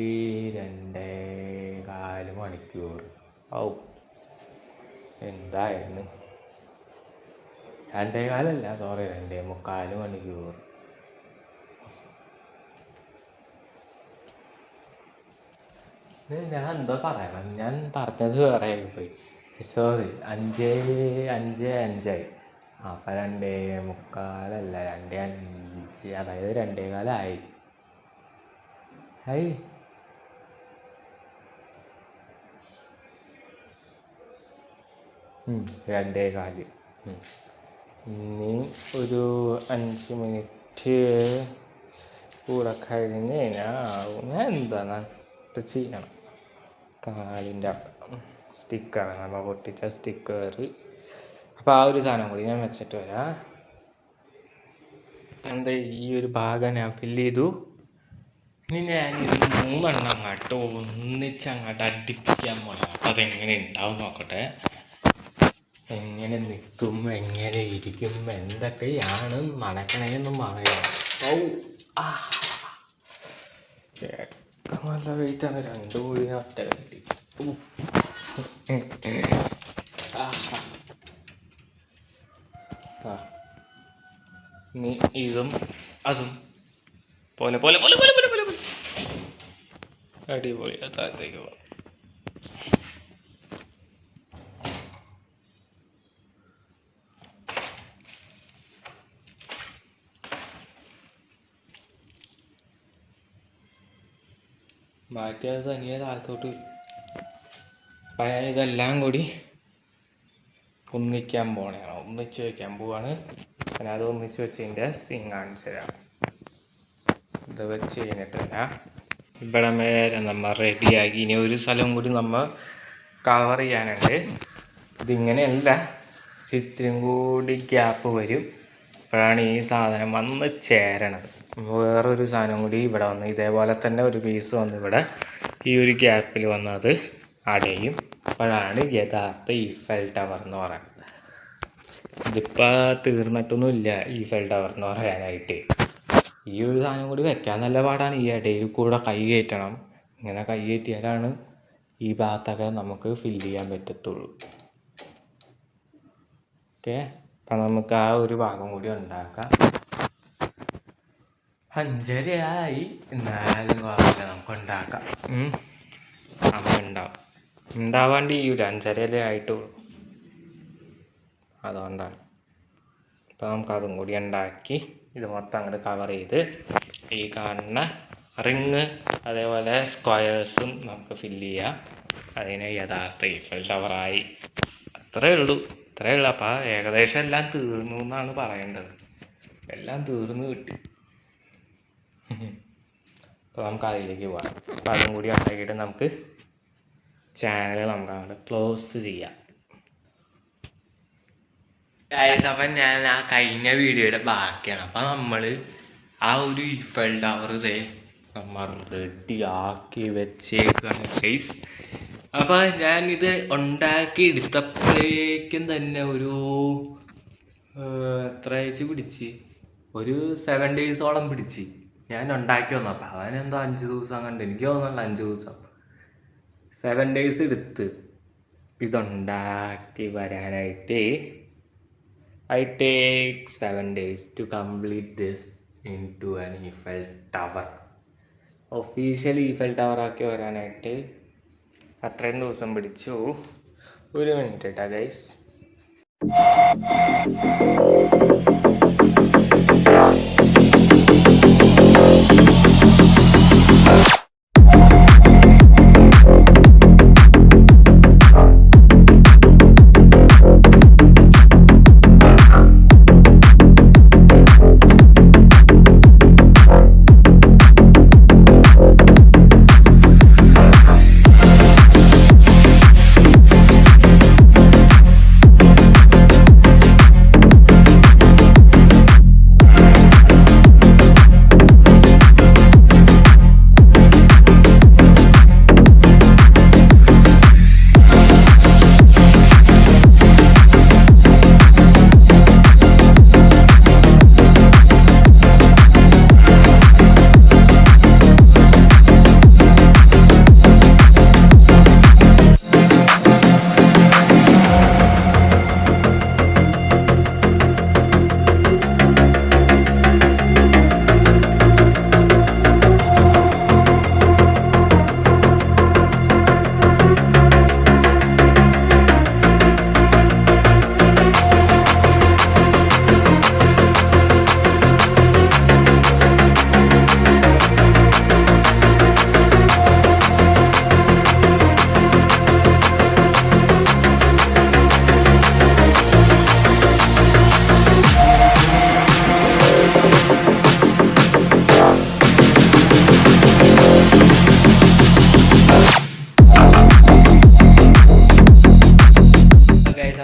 2.25 മണിക്കൂർ എന്തായിരുന്നു. 2.25 മണിക്കൂർ. ഞാൻ എന്താ പറയണം, ഞാൻ പറഞ്ഞത് വേറെ പോയി. 5:05 അപ്പം 2.25 അല്ല 2:05, അതായത് 2.15 ആയി. 2.15. ഇനി ഒരു 5 മിനിറ്റ് കൂടെ കഴിഞ്ഞ് കഴിഞ്ഞാൽ ഞാൻ എന്താണ് ചെയ്യണം. കാലിൻ്റെ സ്റ്റിക്കർ, നമ്മൾ പൊട്ടിച്ച സ്റ്റിക്കർ. അപ്പോൾ ആ ഒരു സാധനം കൂടി ഞാൻ വെച്ചിട്ട് വരാം. എന്താ ഈ ഒരു ഭാഗം ഞാൻ ഫില്ല് ചെയ്തു. ഇനി ഞാനിത് 3 അങ്ങോട്ട് ഒന്നിച്ചങ്ങോട്ട് അടുപ്പിക്കാൻ പോകണം. അപ്പം അതെങ്ങനെ ഉണ്ടാവും നോക്കട്ടെ. എങ്ങനെ നിൽക്കും, എങ്ങനെ ഇരിക്കും, എന്തൊക്കെയാണ് നടക്കണേന്നും പറയാം. ഓ ആ നല്ല വെയിറ്റാണ്. 2 കൂടി ഒറ്റ കെട്ടി. ഇതും അതും പോലെ പോലെ പോലെ പോലെ പോലെ പോലെ അടിപൊളി. താഴത്തേക്ക് പോകാം. മാറ്റിയത് തനിയെ താഴത്തോട്ട്. അപ്പം ഇതെല്ലാം കൂടി ഒന്നിക്കാൻ പോകണതാണ്, ഒന്നിച്ച് വയ്ക്കാൻ പോവാണ്. പിന്നെ അത് ഒന്നിച്ച് വെച്ചതിൻ്റെ സീൻ കാണിച്ചു തരാം. ഇത് വെച്ച് കഴിഞ്ഞിട്ടില്ല, ഇവിടെ മേലെ നമ്മൾ റെഡിയാക്കി. ഇനി ഒരു സ്ഥലം കൂടി നമ്മൾ കവർ ചെയ്യാനുണ്ട്. ഇതിങ്ങനെയല്ല, ഇത്തിരി കൂടി ഗ്യാപ്പ് വരും. അപ്പോഴാണ് ഈ സാധനം വന്ന് ചേരണത്. വേറൊരു സാധനം കൂടി ഇവിടെ വന്ന് ഇതേപോലെ തന്നെ ഒരു പീസ് വന്ന് ഇവിടെ ഈ ഒരു ഗ്യാപ്പിൽ വന്നത് അടയും. അപ്പോഴാണ് യഥാർത്ഥ ഈഫൽ ടവർ എന്ന് പറയുന്നത്. ഇതിപ്പോൾ തീർന്നിട്ടൊന്നുമില്ല ഈഫൽ ടവർ എന്ന് പറയാനായിട്ട്. ഈ ഒരു സാധനം കൂടി വെക്കാൻ നല്ല പാടാണ്. ഈ ഇടയിൽ കൂടെ കൈ കയറ്റണം. ഇങ്ങനെ കൈ കയറ്റിയാലാണ് ഈ ഭാഗത്തൊക്കെ നമുക്ക് ഫില്ല് ചെയ്യാൻ പറ്റത്തുള്ളൂ. ഓക്കെ, അപ്പം നമുക്ക് ആ ഒരു ഭാഗം കൂടി ഉണ്ടാക്കാം. 5:30 എന്നാലും കുഴപ്പമില്ല, നമുക്ക് ഉണ്ടാക്കാം. ഉണ്ടാവാണ്ട് ഈ 5:30 ആയിട്ടുള്ളൂ, അതുകൊണ്ടാണ്. അപ്പോൾ നമുക്കതും കൂടി ഉണ്ടാക്കി ഇത് മൊത്തം അങ്ങോട്ട് കവർ ചെയ്ത് ഈ കാണുന്ന റിങ് അതേപോലെ സ്ക്വയേഴ്സും നമുക്ക് ഫില്ല് ചെയ്യാം. അതിന് യഥാർത്ഥ ഈഫൽ ടവറായി. അത്രയേ ഉള്ളൂ. അപ്പോൾ ഏകദേശം എല്ലാം തീർന്നു എന്നാണ് പറയേണ്ടത്. എല്ലാം തീർന്നു കിട്ടി. അപ്പോൾ നമുക്ക് അതിലേക്ക് പോകാം. അപ്പോൾ അതും കൂടി ഉണ്ടാക്കിയിട്ട് നമുക്ക് ചാനൽ നമുക്ക് അങ്ങോട്ട് ക്ലോസ് ചെയ്യാം. അപ്പം ഞാൻ ആ കഴിഞ്ഞ വീഡിയോയുടെ ബാക്കിയാണ്. അപ്പം നമ്മൾ ആ ഒരു ഈഫൽ ടവർ നമ്മൾ റെഡി ആക്കി വെച്ചേക്കാണ് ഗൈസ്. അപ്പോൾ ഞാനിത് ഉണ്ടാക്കി എടുത്തപ്പോഴേക്കും തന്നെ ഒരു എത്ര ആഴ്ച പിടിച്ച്, ഒരു 7 ഡേയ്സോളം പിടിച്ച് ഞാൻ ഉണ്ടാക്കി വന്നപ്പോൾ. അവനെന്തോ 5 ദിവസം കണ്ട്, എനിക്ക് തോന്നുന്നില്ല 5 ദിവസം, 7 ഡേയ്സ് എടുത്ത് ഇതുണ്ടാക്കി വരാനായിട്ട്. I take 7 days to complete this into an Eiffel Tower. Officially Eiffel tower ആക്കി വരാനായിട്ട് അത്രയും ദിവസം പിടിച്ചു. ഒരു മിനിറ്റ് കേട്ടോ ഗൈസ്.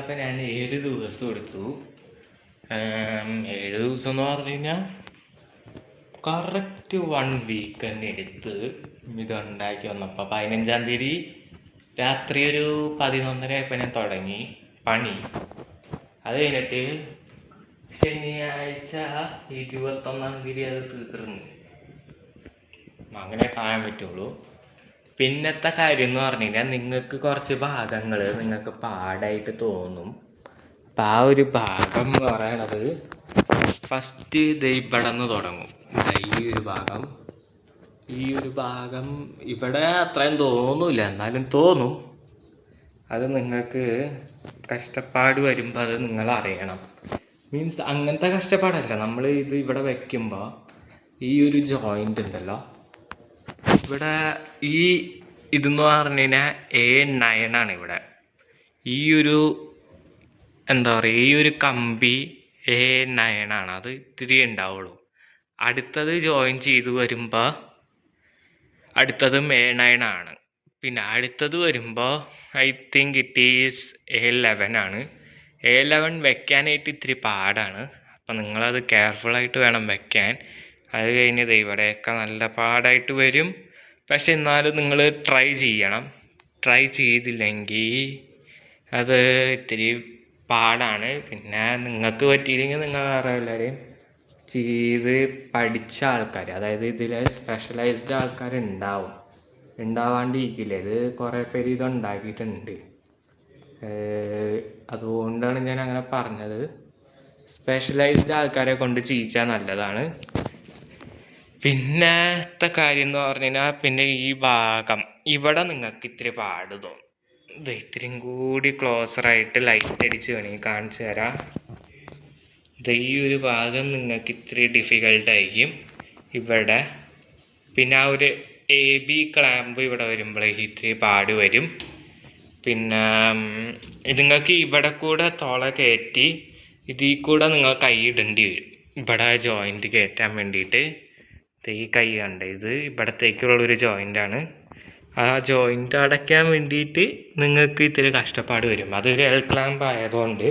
വന്നപ്പോൾ ഞാൻ 7 ദിവസം എടുത്തു. 7 ദിവസം എന്ന് പറഞ്ഞു കഴിഞ്ഞാൽ കറക്റ്റ് 1 വീക്ക് തന്നെ എടുത്ത് ഇതുണ്ടാക്കി വന്നപ്പോൾ 15-ാം തീയതി രാത്രി ഒരു 11:30 ആയപ്പോൾ ഞാൻ തുടങ്ങി പണി. അത് കഴിഞ്ഞിട്ട് ശനിയാഴ്ച 21-ാം തീയതി അത് തീർന്നു. അങ്ങനെ കാണാൻ പറ്റുള്ളൂ. പിന്നത്തെ കാര്യം എന്ന് പറഞ്ഞു കഴിഞ്ഞാൽ നിങ്ങൾക്ക് കുറച്ച് ഭാഗങ്ങൾ നിങ്ങൾക്ക് പാടായിട്ട് തോന്നും. അപ്പം ആ ഒരു ഭാഗം എന്ന് പറയണത് ഫസ്റ്റ് ഇവിടെ നിന്ന് തുടങ്ങും. ഈ ഒരു ഭാഗം ഇവിടെ അത്രയും തോന്നില്ല, എന്നാലും തോന്നും. അത് നിങ്ങൾക്ക് കഷ്ടപ്പാട് വരുമ്പോൾ അത് നിങ്ങൾ അറിയണം. മീൻസ് അങ്ങനത്തെ കഷ്ടപ്പാടല്ല. നമ്മൾ ഇത് ഇവിടെ വയ്ക്കുമ്പോൾ ഈ ഒരു ജോയിൻ്റ് ഉണ്ടല്ലോ, ഇവിടെ ഈ ഇതെന്ന് പറഞ്ഞു കഴിഞ്ഞാൽ A9 ആണ്. ഇവിടെ ഈ ഒരു എന്താ പറയുക, ഈ ഒരു കമ്പി A9 ആണ്. അത് ഇത്തിരി ഉണ്ടാവുള്ളൂ. അടുത്തത് ജോയിൻ ചെയ്ത് വരുമ്പോൾ അടുത്തതും A9 ആണ്. പിന്നെ അടുത്തത് വരുമ്പോൾ I think it is A11 ആണ്. A11 വെക്കാനായിട്ട് ഇത്തിരി പാടാണ്. അപ്പം നിങ്ങളത് കെയർഫുള്ളായിട്ട് വേണം വെക്കാൻ. അത് കഴിഞ്ഞത് ഇവിടെയൊക്കെ നല്ല പാടായിട്ട് വരും. പക്ഷെ എന്നാലും നിങ്ങൾ ട്രൈ ചെയ്യണം. ട്രൈ ചെയ്തില്ലെങ്കിൽ അത് ഇത്തിരി പാടാണ്. പിന്നെ നിങ്ങൾക്ക് പറ്റിയില്ലെങ്കിൽ നിങ്ങൾ വേറെ എല്ലാവരെയും ചെയ്ത് പഠിച്ച ആൾക്കാർ, അതായത് ഇതിൽ സ്പെഷ്യലൈസ്ഡ് ആൾക്കാർ ഉണ്ടാവാണ്ടിരിക്കില്ല. ഇത് കുറേ പേര് ഇത് ഉണ്ടാക്കിയിട്ടുണ്ട്. അതുകൊണ്ടാണ് ഞാൻ അങ്ങനെ പറഞ്ഞത്. സ്പെഷ്യലൈസ്ഡ് ആൾക്കാരെ കൊണ്ട് ചെയ്യിച്ചാൽ നല്ലതാണ്. പിന്നത്തെ കാര്യം എന്ന് പറഞ്ഞു കഴിഞ്ഞാൽ പിന്നെ ഈ ഭാഗം ഇവിടെ നിങ്ങൾക്ക് ഇത്തിരി പാട് തോന്നും. ഇത് ഇത്തിരിയും കൂടി ക്ലോസറായിട്ട് ലൈറ്റ് അടിച്ച് വേണമെങ്കിൽ കാണിച്ചു തരാം. ഇത് ഈ ഒരു ഭാഗം നിങ്ങൾക്ക് ഇത്തിരി ഡിഫിക്കൽട്ടായിരിക്കും ഇവിടെ. പിന്നെ ആ ഒരു AB ക്ലാമ്പ് ഇവിടെ വരുമ്പോഴേക്ക് ഇത്തിരി പാട് വരും. പിന്നെ നിങ്ങൾക്ക് ഇവിടെ കൂടെ തോള കയറ്റി ഇതിൽ കൂടെ നിങ്ങൾ കൈ ഇടേണ്ടി വരും. ഇവിടെ ജോയിൻറ്റ് കയറ്റാൻ വേണ്ടിയിട്ട് ഈ കൈ കണ്ട ഇത് ഇവിടത്തേക്കുള്ളൊരു ജോയിൻ്റാണ്. ആ ജോയിൻ്റ് അടയ്ക്കാൻ വേണ്ടിയിട്ട് നിങ്ങൾക്ക് ഇത്തിരി കഷ്ടപ്പാട് വരും. അതൊരു L ക്ലാമ്പ് ആയതുകൊണ്ട്.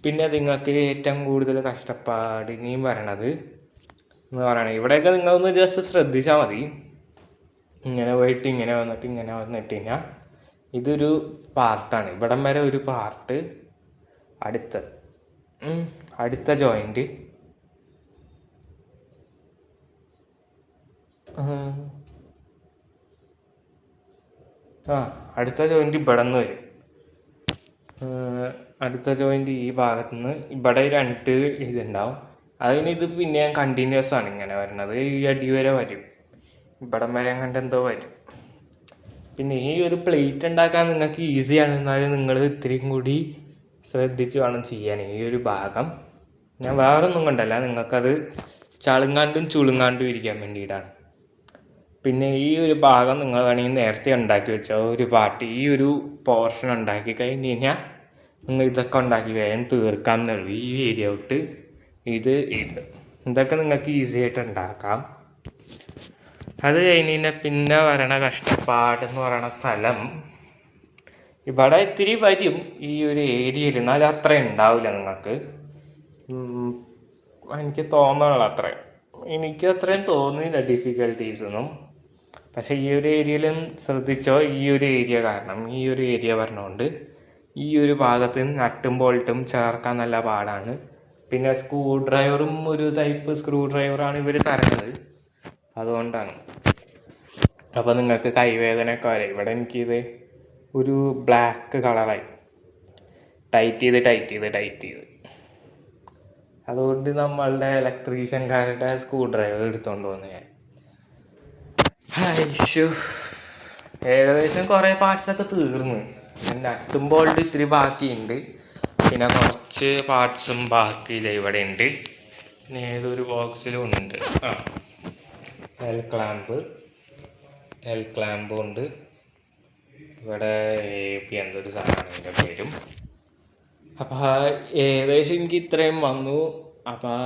പിന്നെ നിങ്ങൾക്ക് ഏറ്റവും കൂടുതൽ കഷ്ടപ്പാടിനെയും വരണത് എന്ന് പറയണത് ഇവിടെയൊക്കെ നിങ്ങളൊന്ന് ജസ്റ്റ് ശ്രദ്ധിച്ചാൽ മതി. ഇങ്ങനെ പോയിട്ട് ഇങ്ങനെ വന്നിട്ട് കഴിഞ്ഞാൽ ഇതൊരു പാർട്ടാണ്. ഇവിടം വരെ ഒരു പാർട്ട്. അടുത്ത ജോയിൻ്റ് അടുത്ത ജോയിൻ്റ് ഇവിടെ നിന്ന് വരും. അടുത്ത ജോയിൻ്റ് ഈ ഭാഗത്തുനിന്ന് ഇവിടെ 2 ഇതുണ്ടാവും. ഇത് പിന്നെ കണ്ടിന്യൂസ് ആണ് ഇങ്ങനെ വരുന്നത്. ഈ അടി വരെ വരും, ഇവിടം വരെ അങ്ങോട്ട് എന്തോ വരും. പിന്നെ ഈ ഒരു പ്ലേറ്റ് ഉണ്ടാക്കാൻ നിങ്ങൾക്ക് ഈസിയാണ്, എന്നാലും നിങ്ങൾ ഇത്തിരിയും കൂടി ശ്രദ്ധിച്ച് വേണം ചെയ്യാൻ. ഈ ഒരു ഭാഗം ഞാൻ വേറൊന്നും കൊണ്ടല്ല, നിങ്ങൾക്കത് ചളുങ്ങാണ്ടും ചുളുങ്ങാണ്ടും ഇരിക്കാൻ വേണ്ടിയിട്ടാണ്. പിന്നെ ഈ ഒരു ഭാഗം നിങ്ങൾ വേണമെങ്കിൽ നേരത്തെ ഉണ്ടാക്കി വെച്ചോ ഒരു പാർട്ട്. ഈ ഒരു പോർഷൻ ഉണ്ടാക്കി കഴിഞ്ഞ് കഴിഞ്ഞാൽ നിങ്ങൾ ഇതൊക്കെ ഉണ്ടാക്കി വേഗം തീർക്കാം എന്നുള്ളൂ. ഈ ഏരിയ തൊട്ട് ഇതൊക്കെ നിങ്ങൾക്ക് ഈസി ആയിട്ട് ഉണ്ടാക്കാം. അത് കഴിഞ്ഞ് കഴിഞ്ഞാൽ പിന്നെ വരണ കഷ്ടപ്പാടെന്ന് പറയണ സ്ഥലം ഇവിടെ ഇത്തിരി വരും ഈ ഒരു ഏരിയയിൽ, എന്നാലും അത്ര ഉണ്ടാവില്ല നിങ്ങൾക്ക്. എനിക്ക് തോന്നണല്ലോ എനിക്ക് അത്രയും തോന്നിയില്ല ഡിഫിക്കൽട്ടീസൊന്നും. പക്ഷേ ഈ ഒരു ഏരിയയിലും ശ്രദ്ധിച്ചോ, ഈ ഒരു ഏരിയ കാരണം ഈ ഒരു ഏരിയ പറഞ്ഞുകൊണ്ട് ഈ ഒരു ഭാഗത്ത് നട്ടും ബോൾട്ടും ചേർക്കാൻ നല്ല പാടാണ്. പിന്നെ സ്ക്രൂ ഡ്രൈവറും ഒരു ടൈപ്പ് സ്ക്രൂ ഡ്രൈവറാണ് ഇവർ തരുന്നത്, അതുകൊണ്ടാണ്. അപ്പോൾ നിങ്ങൾക്ക് കൈവേദനയൊക്കെ വരും. ഇവിടെ എനിക്കിത് ഒരു ബ്ലാക്ക് കളറായി ടൈറ്റ് ചെയ്ത് അതുകൊണ്ട് നമ്മളുടെ ഇലക്ട്രീഷ്യൻകാരുടെ സ്ക്രൂ ഡ്രൈവർ എടുത്തുകൊണ്ട് വന്നു ഞാൻ. ഏകദേശം കുറേ പാർട്സൊക്കെ തീർന്നു. നട്ടും ബോൾട്ട് ഇത്തിരി ബാക്കിയുണ്ട്. പിന്നെ കുറച്ച് പാർട്സും ബാക്കിയില്ല ഇവിടെ ഉണ്ട്. പിന്നെ ഏതൊരു ബോക്സിലും ഉണ്ട്. എൽ ക്ലാമ്പ് ഉണ്ട്. ഇവിടെ AP എന്തൊരു സാധനമാണ് ഇതിൻ്റെ പേരും. അപ്പോൾ ഏകദേശം എനിക്ക് ഇത്രയും വന്നു. അപ്പോൾ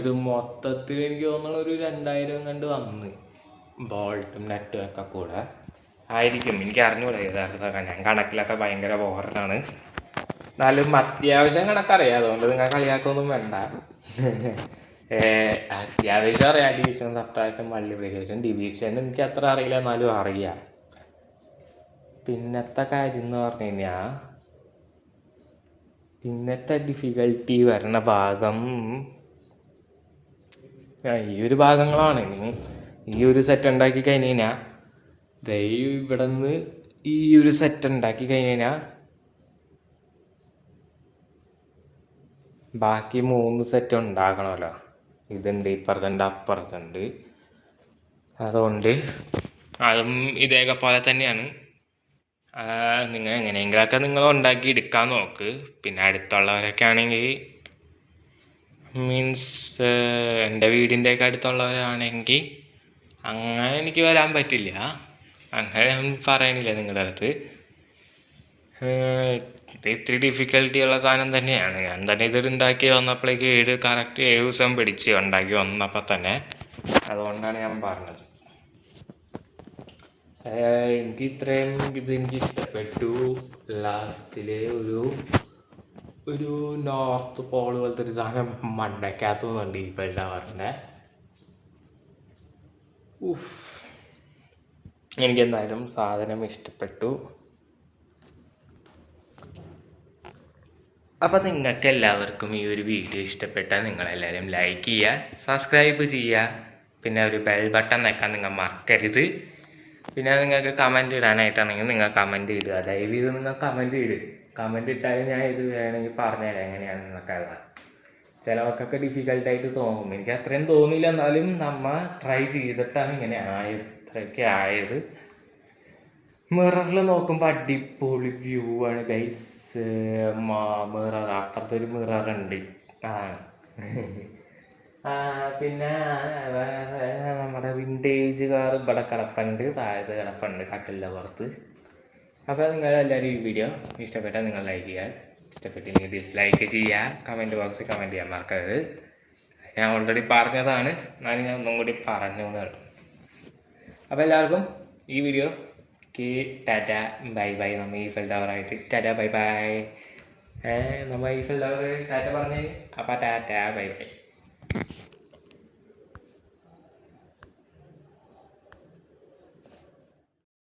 ഇത് മൊത്തത്തിൽ എനിക്ക് തോന്നുന്നു ഒരു 2000 കണ്ട് വന്ന് ബോൾട്ടും നെറ്റും ഒക്കെ കൂടെ ആയിരിക്കും. എനിക്ക് അറിഞ്ഞൂടാ യഥാർത്ഥ. ഞാൻ കണക്കിലൊക്കെ ഭയങ്കര ബോറാണ്. എന്നാലും അത്യാവശ്യം കണക്കറിയാം, അതുകൊണ്ട് നിങ്ങൾ കളിയാക്കൊന്നും വേണ്ട. അത്യാവശ്യം അറിയാം, ഡിവിഷൻ, സബ്ട്രാക്ഷൻ, മൾട്ടിപ്ലിക്കേഷൻ. ഡിവിഷൻ എനിക്ക് അത്ര അറിയില്ല, എന്നാലും അറിയാം. പിന്നത്തെ കാര്യം എന്ന് പറഞ്ഞു കഴിഞ്ഞാൽ, പിന്നത്തെ ഡിഫിക്കൽട്ടി വരണ ഭാഗം ഈ ഒരു ഭാഗങ്ങളാണ്. ഈ ഒരു സെറ്റ് ഉണ്ടാക്കി കഴിഞ്ഞ് കഴിഞ്ഞാൽ, ഇവിടെ നിന്ന് ഈ ഒരു സെറ്റ് ഉണ്ടാക്കി കഴിഞ്ഞ് കഴിഞ്ഞാൽ ബാക്കി 3 സെറ്റ് ഉണ്ടാക്കണമല്ലോ. ഇതുണ്ട്, ഇപ്പുറത്തുണ്ട്, അപ്പുറത്തുണ്ട്. അതുകൊണ്ട് അതും ഇതേക്കെ പോലെ തന്നെയാണ്. നിങ്ങൾ എങ്ങനെയെങ്കിലൊക്കെ നിങ്ങൾ ഉണ്ടാക്കി എടുക്കാൻ നോക്ക്. പിന്നെ അടുത്തുള്ളവരൊക്കെ ആണെങ്കിൽ, മീൻസ് എൻ്റെ വീടിൻ്റെയൊക്കെ അടുത്തുള്ളവരാണെങ്കിൽ അങ്ങനെ എനിക്ക് വരാൻ പറ്റില്ല. അങ്ങനെ ഞാൻ പറയണില്ല നിങ്ങളുടെ അടുത്ത്. ഇത് ഇത്തിരി ഡിഫിക്കൽട്ടി ഉള്ള സാധനം തന്നെയാണ്. ഞാൻ തന്നെ ഇത് ഉണ്ടാക്കി വന്നപ്പോഴേക്ക് 7 ദിവസം പിടിച്ച് ഉണ്ടാക്കി വന്നപ്പോൾ തന്നെ. അതുകൊണ്ടാണ് ഞാൻ പറഞ്ഞത്. എനിക്ക് ഇത്രയും എനിക്ക് ഇഷ്ടപ്പെട്ടു. ലാസ്റ്റിൽ ഒരു നോർത്ത് പോൾ പോലത്തെ ഒരു സാധനം മണ്ടയ്ക്കകത്തുനിന്നുണ്ട് ഈ ഫെൽഡവറിൻ്റെ. എനിക്കെന്തായാലും സാധനം ഇഷ്ടപ്പെട്ടു. അപ്പോൾ നിങ്ങൾക്ക് എല്ലാവർക്കും ഈ ഒരു വീഡിയോ ഇഷ്ടപ്പെട്ടാൽ നിങ്ങളെല്ലാവരും ലൈക്ക് ചെയ്യുക, സബ്സ്ക്രൈബ് ചെയ്യുക, പിന്നെ ഒരു ബെൽ ബട്ടൺ വെക്കാൻ നിങ്ങൾ മറക്കരുത്. പിന്നെ നിങ്ങൾക്ക് കമൻറ്റ് ഇടാനായിട്ടാണെങ്കിൽ നിങ്ങൾ കമൻറ്റ് ഇടുക. ദയവ് ചെയ്ത് നിങ്ങൾ കമൻറ്റ് ഇട്ടാൽ ഞാൻ ഇത് വേണമെങ്കിൽ പറഞ്ഞുതരാം എങ്ങനെയാണ് നിങ്ങൾക്ക് എഴുതാൻ. ചിലവർക്കൊക്കെ ഡിഫിക്കൽട്ടായിട്ട് തോന്നും, എനിക്ക് അത്രയും തോന്നില്ല. എന്നാലും നമ്മൾ ട്രൈ ചെയ്തിട്ടാണ് ഇങ്ങനെ ഇത്രയൊക്കെ ആയത്. മിററിൽ നോക്കുമ്പോൾ അടിപൊളി വ്യൂ ആണ് ഗൈസ്. മിറർ, അപ്പുറത്തൊരു മിററുണ്ട്. പിന്നെ നമ്മുടെ വിൻറ്റേജ് കാർ ഇവിടെ കിടപ്പുണ്ട്, താഴത്ത് കിടപ്പുണ്ട് കട്ടിലിൻ്റെ പുറത്ത്. അപ്പോൾ നിങ്ങളെല്ലാവരും ഈ വീഡിയോ ഇഷ്ടപ്പെട്ടാൽ നിങ്ങൾ ലൈക്ക് ചെയ്യുക, ഇഷ്ടപ്പെട്ടില്ലെങ്കിൽ ഡിസ്ലൈക്ക് ചെയ്യുക, കമൻറ്റ് ബോക്സിൽ കമൻറ്റ് ചെയ്യാൻ മറക്കരുത്. ഞാൻ ഓൾറെഡി പറഞ്ഞതാണ്, എന്നാലും ഞാൻ ഒന്നും കൂടി പറഞ്ഞു എന്നുള്ളൂ. അപ്പോൾ എല്ലാവർക്കും ഈ വീഡിയോ ടാറ്റ ബൈ ബൈ. നമ്മൾ ഈഫൽ ടവറായിട്ട് ടാറ്റ ബൈ ബൈ. നമ്മൾ ഈഫൽ ടവർ ടാറ്റ പറഞ്ഞ്, അപ്പോൾ ടാറ്റ ബൈ ബൈ.